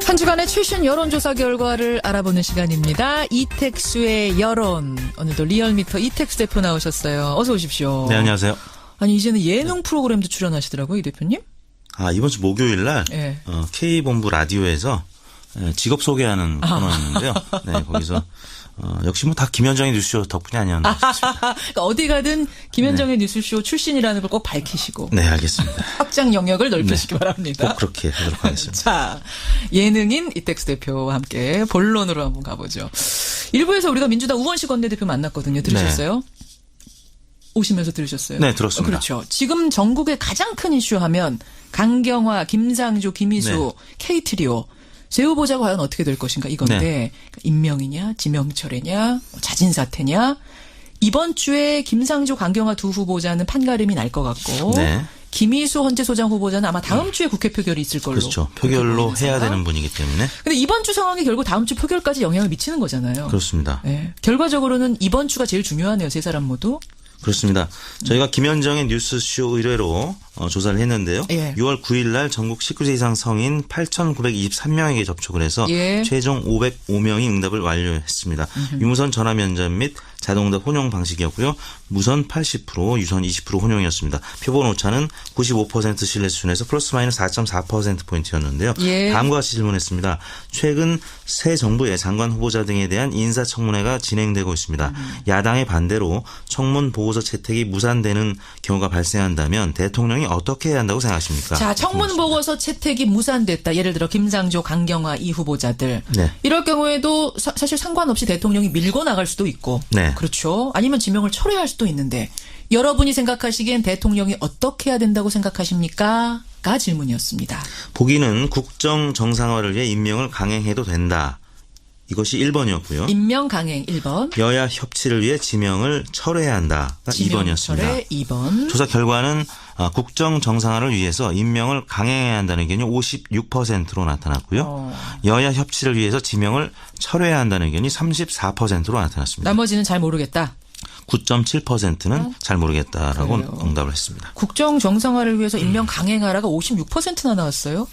한 주간의 최신 여론조사 결과를 알아보는 시간입니다. 이택수의 여론. 오늘도 리얼미터 이택수 대표 나오셨어요. 어서 오십시오. 네, 안녕하세요. 아니 이제는 예능 프로그램도 출연하시더라고요, 이 대표님. 아, 이번 주 목요일 날 네. K본부 라디오에서 직업 소개하는 코너였는데요. 네, 거기서 역시 뭐 다 김현정의 뉴스쇼 덕분이 아니었나 싶습니다. 그러니까 어디 가든 김현정의 뉴스쇼 출신이라는 걸 꼭 밝히시고. 네, 알겠습니다. 확장 영역을 넓히시기 네, 바랍니다. 꼭 그렇게 하도록 하겠습니다. 자, 예능인 이택수 대표와 함께 본론으로 한번 가보죠. 일부에서 우리가 민주당 우원식 원내대표 만났거든요. 들으셨어요? 오시면서 들으셨어요? 네, 들었습니다. 그렇죠. 지금 전국의 가장 큰 이슈 하면 강경화, 김상조, 김희수, K트리오. 새 후보자가 과연 어떻게 될 것인가 이건데 네. 임명이냐 지명철회냐 자진 사퇴냐 이번 주에 김상조 강경화 두 후보자는 판가름이 날 것 같고 네. 김희수 헌재소장 후보자는 아마 다음 주에 국회 표결이 있을 걸로. 그렇죠. 표결로 해야 되는 분이기 때문에. 근데 이번 주 상황이 결국 다음 주 표결까지 영향을 미치는 거잖아요. 그렇습니다. 네. 결과적으로는 이번 주가 제일 중요하네요. 세 사람 모두. 그렇습니다. 저희가 김현정의 뉴스쇼 의뢰로 조사를 했는데요. 예. 6월 9일 날 전국 19세 이상 성인 8,923명에게 접촉을 해서 예. 최종 505명이 응답을 완료했습니다. 유무선 전화 면접 및 자동응답 혼용 방식이었고요. 무선 80%, 유선 20% 혼용이었습니다. 표본 오차는 95% 신뢰 수준에서 플러스 마이너스 4.4%포인트였는데요. 예. 다음과 같이 질문했습니다. 최근 새 정부의 장관 후보자 등에 대한 인사청문회가 진행되고 있습니다. 야당의 반대로 청문 보고서 채택이 무산되는 경우가 발생한다면 대통령이 어떻게 해야 한다고 생각하십니까? 자, 청문 보고서 채택이 무산됐다. 예를 들어 김상조, 강경화 이 후보자들. 네. 이럴 경우에도 사실 상관없이 대통령이 밀고 나갈 수도 있고. 네. 그렇죠. 아니면 지명을 철회할 수도 있는데 여러분이 생각하시기엔 대통령이 어떻게 해야 된다고 생각하십니까? 가 질문이었습니다. 보기는 국정 정상화를 위해 임명을 강행해도 된다. 이것이 1번이었고요. 임명 강행 1번. 여야 협치를 위해 지명을 철회해야 한다가 2번이었습니다. 철회 2번. 조사 결과는 국정 정상화를 위해서 임명을 강행해야 한다는 의견이 56%로 나타났고요. 여야 협치를 위해서 지명을 철회해야 한다는 의견이 34%로 나타났습니다. 나머지는 잘 모르겠다. 9.7%는 잘 모르겠다라고 그래요. 응답을 했습니다. 국정 정상화를 위해서 임명 강행하라가 56%나 나왔어요.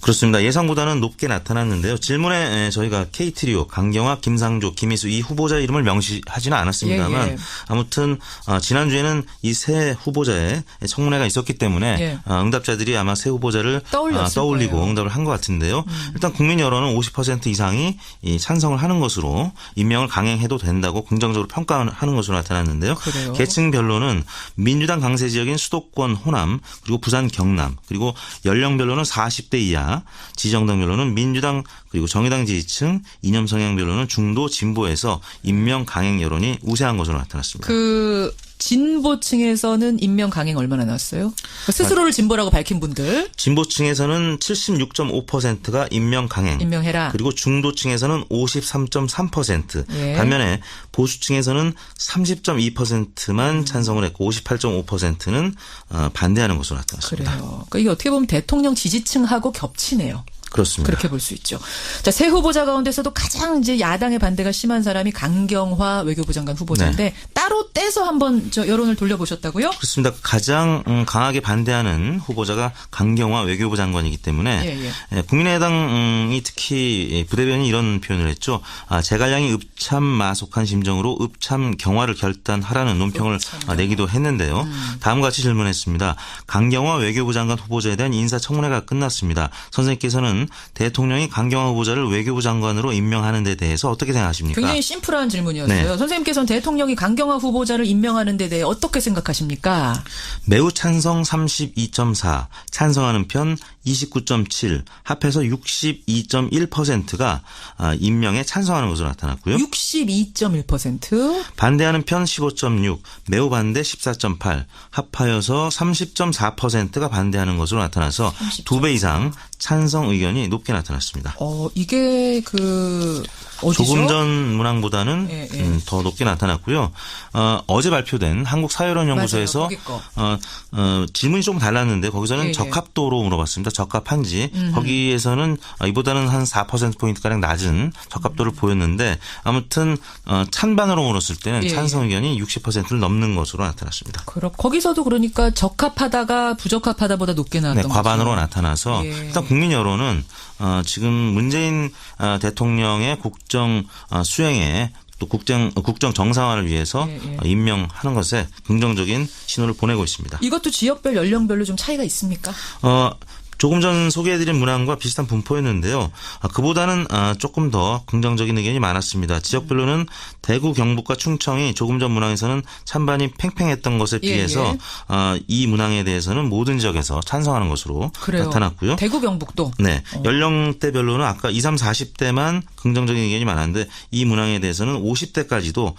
그렇습니다. 예상보다는 높게 나타났는데요. 질문에 저희가 K트리오, 강경화, 김상조, 김희수 이 후보자 이름을 명시하지는 않았습니다만 예, 예. 아무튼 지난주에는 이 세 후보자의 청문회가 있었기 때문에 예. 응답자들이 아마 세 후보자를 떠올리고 거예요. 응답을 한 것 같은데요. 일단 국민 여론은 50% 이상이 이 찬성을 하는 것으로 임명을 강행해도 된다고 긍정적으로 평가하는 것으로 나타났는데요. 그래요. 계층별로는 민주당 강세 지역인 수도권 호남 그리고 부산 경남 그리고 연령별로는 40대 이하 지정당별로는 민주당 그리고 정의당 지지층 이념 성향별로는 중도 진보에서 임명 강행 여론이 우세한 것으로 나타났습니다. 그 진보층에서는 임명 강행 얼마나 나왔어요? 스스로를 진보라고 밝힌 분들. 진보층에서는 76.5%가 임명 강행. 임명해라. 그리고 중도층에서는 53.3%. 예. 반면에 보수층에서는 30.2%만 찬성을 했고 58.5%는 반대하는 것으로 나타났습니다. 그래요. 그러니까 이게 어떻게 보면 대통령 지지층하고 겹치네요. 그렇습니다. 그렇게 볼 수 있죠. 자, 세 후보자 가운데서도 가장 이제 야당의 반대가 심한 사람이 강경화 외교부 장관 후보자인데 네. 따로 떼서 한번 저 여론을 돌려보셨다고요? 그렇습니다. 가장 강하게 반대하는 후보자가 강경화 외교부 장관이기 때문에 국민의당이 특히 부대변인이 이런 표현을 했죠. 제갈량이 읍참마속한 심정으로 읍참경화를 결단하라는 논평을 내기도 했는데요. 다음과 같이 질문했습니다. 강경화 외교부 장관 후보자에 대한 인사청문회가 끝났습니다. 선생님께서는 대통령이 강경화 후보자를 외교부 장관으로 임명하는 데 대해서 어떻게 생각하십니까? 굉장히 심플한 질문이었어요. 네. 선생님께서는 대통령이 강경화 후보자를 임명하는 데 대해 어떻게 생각하십니까? 매우 찬성 32.4, 찬성하는 편 29.7, 합해서 62.1%가 임명에 찬성하는 것으로 나타났고요. 62.1%. 반대하는 편 15.6, 매우 반대 14.8, 합하여서 30.4%가 반대하는 것으로 나타나서 2배 이상 찬성 의견이 높게 나타났습니다. 이게 어디죠? 조금 전 문항보다는 더 높게 나타났고요. 어제 발표된 한국사회론연구소에서 질문이 조금 달랐는데 거기서는 적합도로 물어봤습니다. 적합한지 거기에서는 이보다는 한 4%포인트가량 낮은 적합도를 보였는데 아무튼 찬반으로 물었을 때는 찬성 의견이 60%를 넘는 것으로 나타났습니다. 그럼 거기서도 그러니까 적합하다가 부적합하다보다 높게 나왔던 거죠. 과반으로 나타나서 일단 국민 여론은 지금 문재인 대통령의 국정 수행에 또 국정 정상화를 위해서 임명하는 것에 긍정적인 신호를 보내고 있습니다. 이것도 지역별 연령별로 좀 차이가 있습니까? 조금 전 소개해드린 문항과 비슷한 분포였는데요. 그보다는 조금 더 긍정적인 의견이 많았습니다. 지역별로는 대구, 경북과 충청이 조금 전 문항에서는 찬반이 팽팽했던 것에 비해서 이 문항에 대해서는 모든 지역에서 찬성하는 것으로 나타났고요. 대구, 경북도. 네. 연령대별로는 아까 20, 30, 40대만 긍정적인 의견이 많았는데 이 문항에 대해서는 50대까지도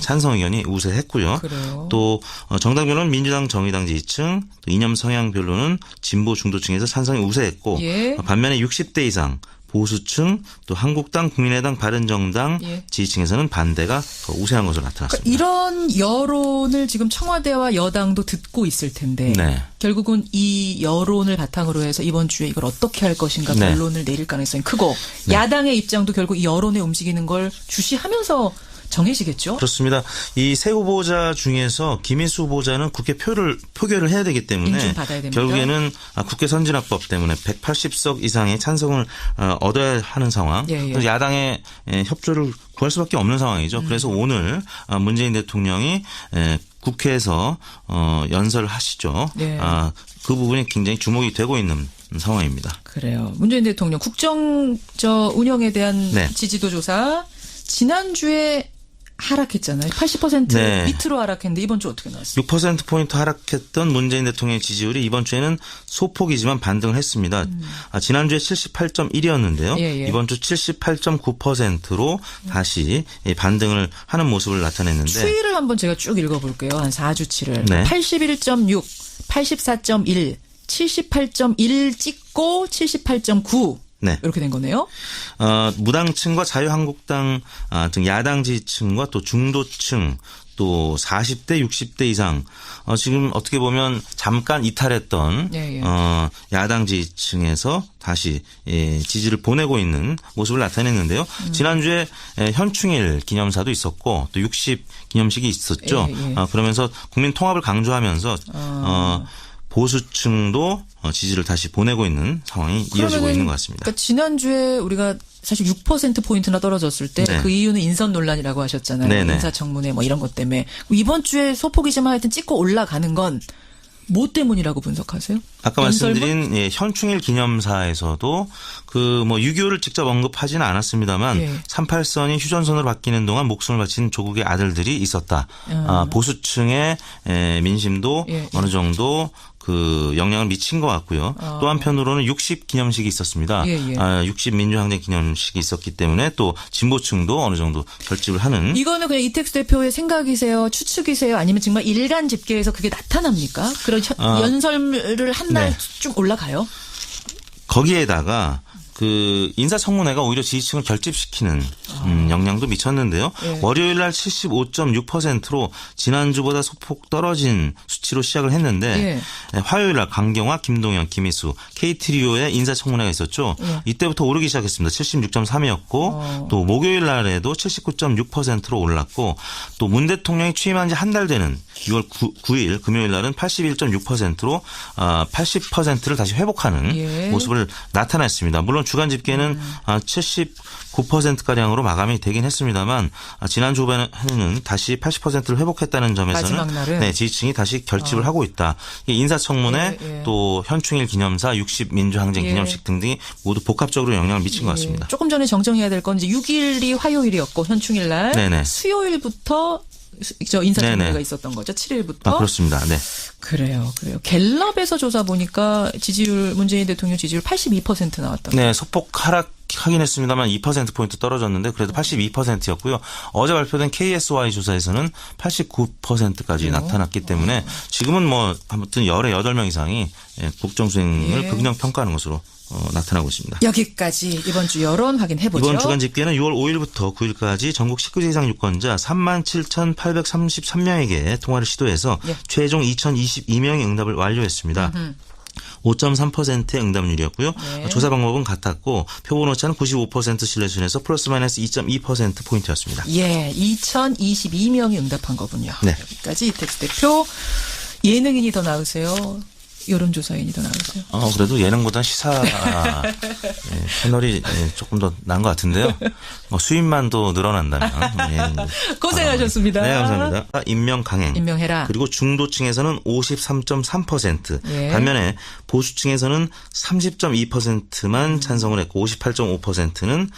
찬성 의견이 우세했고요. 그래요. 또 정당별로는 민주당, 정의당 지지층, 또 이념 성향별로는 진보, 중도층에서 찬성이 우세했고 반면에 60대 이상 보수층 또 한국당, 국민의당, 바른정당 지지층에서는 반대가 더 우세한 것으로 나타났습니다. 그러니까 이런 여론을 지금 청와대와 여당도 듣고 있을 텐데 결국은 이 여론을 바탕으로 해서 이번 주에 이걸 어떻게 할 것인가 결론을 내릴 가능성이 크고 야당의 입장도 결국 이 여론에 움직이는 걸 주시하면서 정해지겠죠? 그렇습니다. 이 세 후보자 중에서 김인수 후보자는 국회 표결을 해야 되기 때문에 결국에는 국회 선진화법 때문에 180석 이상의 찬성을 얻어야 하는 상황. 그래서 야당의 협조를 구할 수밖에 없는 상황이죠. 그래서 오늘 문재인 대통령이 국회에서 연설을 하시죠. 그 부분이 굉장히 주목이 되고 있는 상황입니다. 그래요. 문재인 대통령 국정 운영에 대한 지지도 조사 지난주에 하락했잖아요. 80% 밑으로 하락했는데 이번 주 어떻게 나왔어요? 6%포인트 하락했던 문재인 대통령의 지지율이 이번 주에는 소폭이지만 반등을 했습니다. 지난주에 78.1이었는데요. 이번 주 78.9%로 다시 반등을 하는 모습을 나타냈는데 추이를 한번 제가 쭉 읽어볼게요. 한 4주치를. 81.6, 84.1, 78.1 찍고 78.9. 이렇게 된 거네요. 무당층과 자유한국당 등 야당 지지층과 또 중도층 또 40대 60대 이상 지금 어떻게 보면 잠깐 이탈했던 야당 지지층에서 다시 지지를 보내고 있는 모습을 나타냈는데요. 지난주에 현충일 기념사도 있었고 또 60 기념식이 있었죠. 그러면서 국민 통합을 강조하면서 보수층도 지지를 다시 보내고 있는 상황이 이어지고 있는 것 같습니다. 그러니까 지난주에 우리가 사실 6%포인트나 떨어졌을 때 그 이유는 인선 논란이라고 하셨잖아요. 인사청문회 뭐 이런 것 때문에. 이번 주에 소폭이지만 하여튼 찍고 올라가는 건 뭐 때문이라고 분석하세요? 아까 말씀드린 현충일 기념사에서도 그 뭐 6.25를 직접 언급하지는 않았습니다만 38선이 휴전선으로 바뀌는 동안 목숨을 바친 조국의 아들들이 있었다. 보수층의 민심도 어느 정도 그 영향을 미친 것 같고요. 또 한편으로는 60 기념식이 있었습니다. 60 민주항쟁 기념식이 있었기 때문에 또 진보층도 어느 정도 결집을 하는. 이거는 그냥 이택수 대표의 생각이세요? 추측이세요? 아니면 정말 일간 집계에서 그게 나타납니까? 그런 연설을 한 날 좀 올라가요? 거기에다가 그 인사청문회가 오히려 지지층을 결집시키는 영향도 미쳤는데요. 월요일 날 75.6%로 지난주보다 소폭 떨어진 수치로 시작을 했는데 화요일 날 강경화, 김동연, 김희수, KT리오의 인사청문회가 있었죠. 이때부터 오르기 시작했습니다. 76.3이었고 또 목요일 날에도 79.6%로 올랐고 또 문 대통령이 취임한 지 한 달 되는 6월 9일 금요일 날은 81.6%로 80%를 다시 회복하는 모습을 나타냈습니다. 물론 주간 집계는 79%가량으로 마감이 되긴 했습니다만 지난주 후반에는 다시 80%를 회복했다는 점에서는 지지층이 다시 결집을 하고 있다. 인사청문회 또 현충일 기념사 60 민주항쟁 기념식 등등이 모두 복합적으로 영향을 미친 것 같습니다. 조금 전에 정정해야 될 건 이제 6일이 화요일이었고 현충일 날 수요일부터 인사청문회가 있었던 거죠. 7일부터. 그렇습니다. 그래요. 갤럽에서 조사 보니까 문재인 대통령 지지율 82% 나왔다. 소폭 하락하긴 했습니다만 2%포인트 떨어졌는데 그래도 82%였고요. 어제 발표된 KSY 조사에서는 89%까지 나타났기 때문에 지금은 뭐 아무튼 18명 이상이 국정 수행을 긍정 평가하는 것으로 나타나고 있습니다. 여기까지 이번 주 여론 확인해보죠. 이번 주간 집계는 6월 5일부터 9일까지 전국 19세 이상 유권자 37,833명에게 통화를 시도해서 최종 2,022명이 응답을 완료했습니다. 5.3%의 응답률이었고요. 네. 조사 방법은 같았고 표본 오차는 95% 신뢰 수준에서 플러스 마이너스 2.2% 포인트였습니다. 예, 2022명이 응답한 거군요. 네. 여기까지 이택수 대표. 예능인이 더 나으세요? 여론조사인이 더 나으세요? 그래도 예능보다 시사 채널이 조금 더 나은 것 같은데요. 수입만 더 늘어난다면. 고생하셨습니다. 네, 감사합니다. 임명 강행. 임명해라. 그리고 중도층에서는 53.3%. 예. 반면에 보수층에서는 30.2%만 찬성을 했고 58.5%는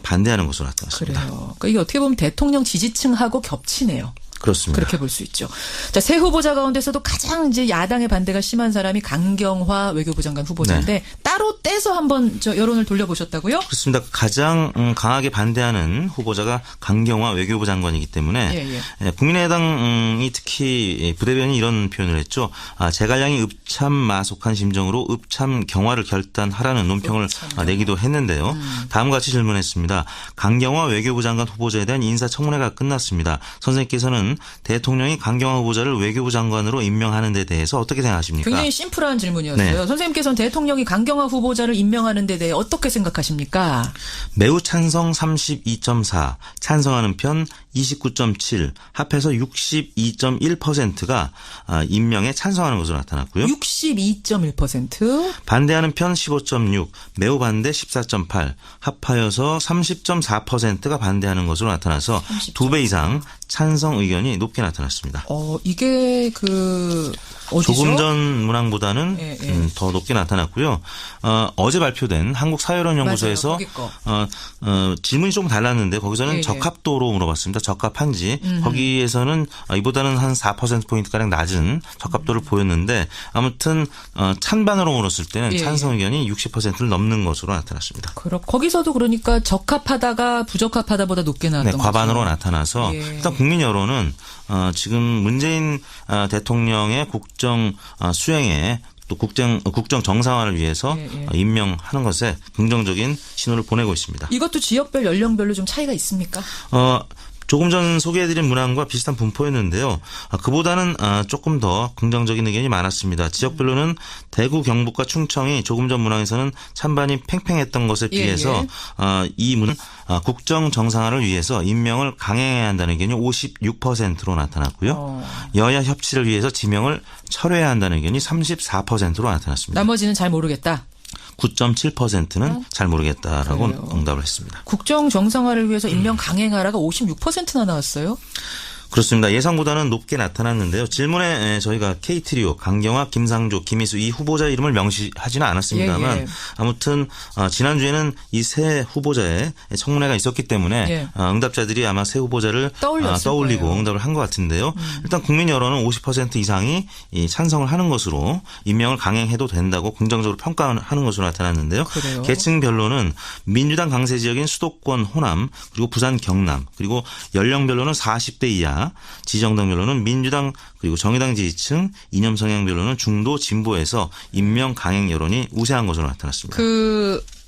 반대하는 것으로 나타났습니다. 그래요. 그러니까 이게 어떻게 보면 대통령 지지층하고 겹치네요. 그렇습니다. 그렇게 볼 수 있죠. 자, 새 후보자 가운데서도 가장 이제 야당의 반대가 심한 사람이 강경화 외교부 장관 후보자인데 네. 따로 떼서 한번 여론을 돌려보셨다고요? 그렇습니다. 가장 강하게 반대하는 후보자가 강경화 외교부 장관이기 때문에 국민의당이 특히 부대변인이 이런 표현을 했죠. 제갈량이 읍참마속한 심정으로 읍참경화를 결단하라는 논평을 내기도 했는데요. 다음과 같이 질문했습니다. 강경화 외교부 장관 후보자에 대한 인사청문회가 끝났습니다. 선생님께서는 대통령이 강경화 후보자를 외교부 장관으로 임명하는 데 대해서 어떻게 생각하십니까? 굉장히 심플한 질문이었어요. 네. 선생님께서는 대통령이 강경화 후보자를 임명하는 데 대해 어떻게 생각하십니까? 매우 찬성 32.4, 찬성하는 편 29.7, 합해서 62.1%가 임명에 찬성하는 것으로 나타났고요. 62.1%. 반대하는 편 15.6, 매우 반대 14.8, 합하여서 30.4%가 반대하는 것으로 나타나서 2배 이상 찬성 의견이 높게 나타났습니다. 이게 어디죠? 조금 전 문항보다는 더 높게 나타났고요. 어제 발표된 한국사회론연구소에서 질문이 조금 달랐는데 거기서는 적합도로 물어봤습니다. 적합한지. 거기에서는 이보다는 한 4%포인트가량 낮은 적합도를 보였는데 아무튼 찬반으로 물었을 때는 찬성 의견이 60%를 넘는 것으로 나타났습니다. 거기서도 그러니까 적합하다가 부적합하다보다 높게 나왔던 거죠. 과반으로 나타나서 일단 국민 여론은 지금 문재인 대통령의 국정 수행에 또 국정 정상화를 위해서 임명하는 것에 긍정적인 신호를 보내고 있습니다. 이것도 지역별 연령별로 좀 차이가 있습니까? 조금 전 소개해드린 문항과 비슷한 분포였는데요. 그보다는 조금 더 긍정적인 의견이 많았습니다. 지역별로는 대구, 경북과 충청이 조금 전 문항에서는 찬반이 팽팽했던 것에 비해서 이 문은 국정 정상화를 위해서 임명을 강행해야 한다는 의견이 56%로 나타났고요. 여야 협치를 위해서 지명을 철회해야 한다는 의견이 34%로 나타났습니다. 나머지는 잘 모르겠다. 9.7%는 잘 모르겠다라고 응답을 했습니다. 국정 정상화를 위해서 임명 강행하라가 56%나 나왔어요? 그렇습니다. 예상보다는 높게 나타났는데요. 질문에 저희가 K트리오, 강경화, 김상조, 김희수 이 후보자 이름을 명시하지는 않았습니다만 아무튼 지난주에는 이 세 후보자의 청문회가 있었기 때문에 응답자들이 아마 세 후보자를 떠올리고 거예요. 응답을 한 것 같은데요. 일단 국민 여론은 50% 이상이 찬성을 하는 것으로 임명을 강행해도 된다고 긍정적으로 평가하는 것으로 나타났는데요. 그래요? 계층별로는 민주당 강세 지역인 수도권 호남 그리고 부산 경남 그리고 연령별로는 40대 이하 지정당별로는 민주당 그리고 정의당 지지층 이념 성향별로는 중도 진보에서 임명 강행 여론이 우세한 것으로 나타났습니다.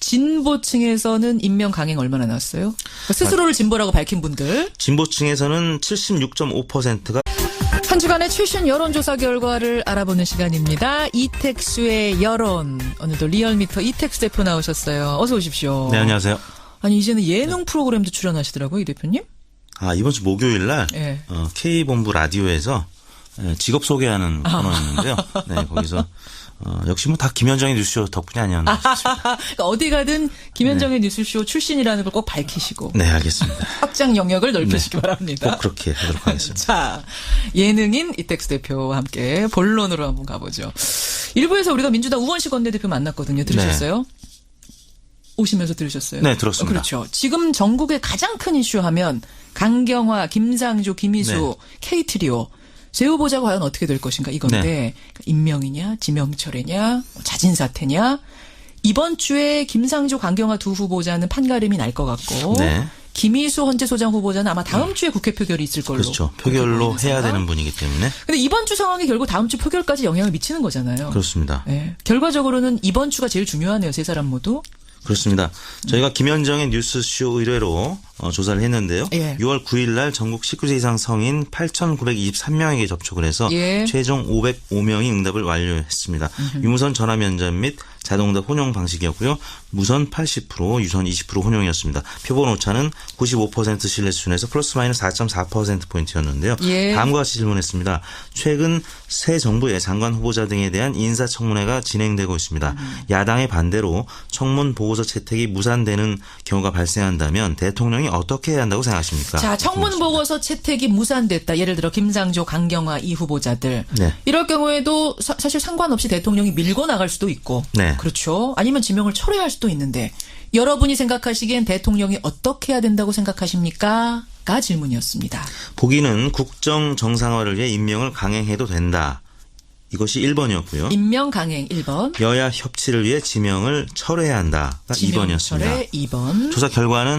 진보층에서는 임명 강행 얼마나 나왔어요? 스스로를 진보라고 밝힌 분들. 진보층에서는 76.5%가 한 주간의 최신 여론조사 결과를 알아보는 시간입니다. 이택수의 여론. 오늘도 리얼미터 이택수 대표 나오셨어요. 어서 오십시오. 네, 안녕하세요. 아니 이제는 예능 프로그램도 출연하시더라고요, 이 대표님. 이번 주 목요일 날 K본부 라디오에서 직업 소개하는 코너였는데요. 네, 거기서 역시 뭐 다 김현정의 뉴스쇼 덕분이 아니었나 싶습니다. 그러니까 어디 가든 김현정의 뉴스쇼 출신이라는 걸 꼭 밝히시고. 네, 알겠습니다. 확장 영역을 넓히시기 바랍니다. 꼭 그렇게 하도록 하겠습니다. 자, 예능인 이택수 대표와 함께 본론으로 한번 가보죠. 일부에서 우리가 민주당 우원식 원내대표 만났거든요. 들으셨어요? 오시면서 들으셨어요? 네, 들었습니다. 그렇죠. 지금 전국의 가장 큰 이슈 하면 강경화, 김상조, 김희수, K트리오. 새 후보자가 과연 어떻게 될 것인가 이건데 임명이냐 지명철회냐 자진사퇴냐. 이번 주에 김상조, 강경화 두 후보자는 판가름이 날 것 같고 김희수 헌재소장 후보자는 아마 다음 주에 국회 표결이 있을 걸로. 그렇죠. 표결로 해야 되는 분이기 때문에. 근데 이번 주 상황이 결국 다음 주 표결까지 영향을 미치는 거잖아요. 그렇습니다. 네. 결과적으로는 이번 주가 제일 중요하네요. 세 사람 모두. 그렇습니다. 저희가 김현정의 뉴스쇼 의뢰로 조사를 했는데요. 예. 6월 9일 날 전국 19세 이상 성인 8,923명에게 접촉을 해서 예. 최종 505명이 응답을 완료했습니다. 유무선 전화 면접 및 자동응답 혼용 방식이었고요. 무선 80%, 유선 20% 혼용이었습니다. 표본 오차는 95% 신뢰 수준에서 플러스 마이너스 4.4%포인트였는데요. 예. 다음과 같이 질문했습니다. 최근 새 정부의 장관 후보자 등에 대한 인사청문회가 진행되고 있습니다. 야당의 반대로 청문 보고서 채택이 무산되는 경우가 발생한다면 대통령이 어떻게 해야 한다고 생각하십니까? 자, 청문 보고서 채택이 무산됐다. 예를 들어 김상조, 강경화 이 후보자들. 네. 이럴 경우에도 사실 상관없이 대통령이 밀고 나갈 수도 있고. 네. 그렇죠. 아니면 지명을 철회할 수도 있는데 여러분이 생각하시기엔 대통령이 어떻게 해야 된다고 생각하십니까? 가 질문이었습니다. 보기는 국정 정상화를 위해 임명을 강행해도 된다. 이것이 1번이었고요. 임명 강행 1번. 여야 협치를 위해 지명을 철회해야 한다가 2번이었습니다. 철회 2번. 조사 결과는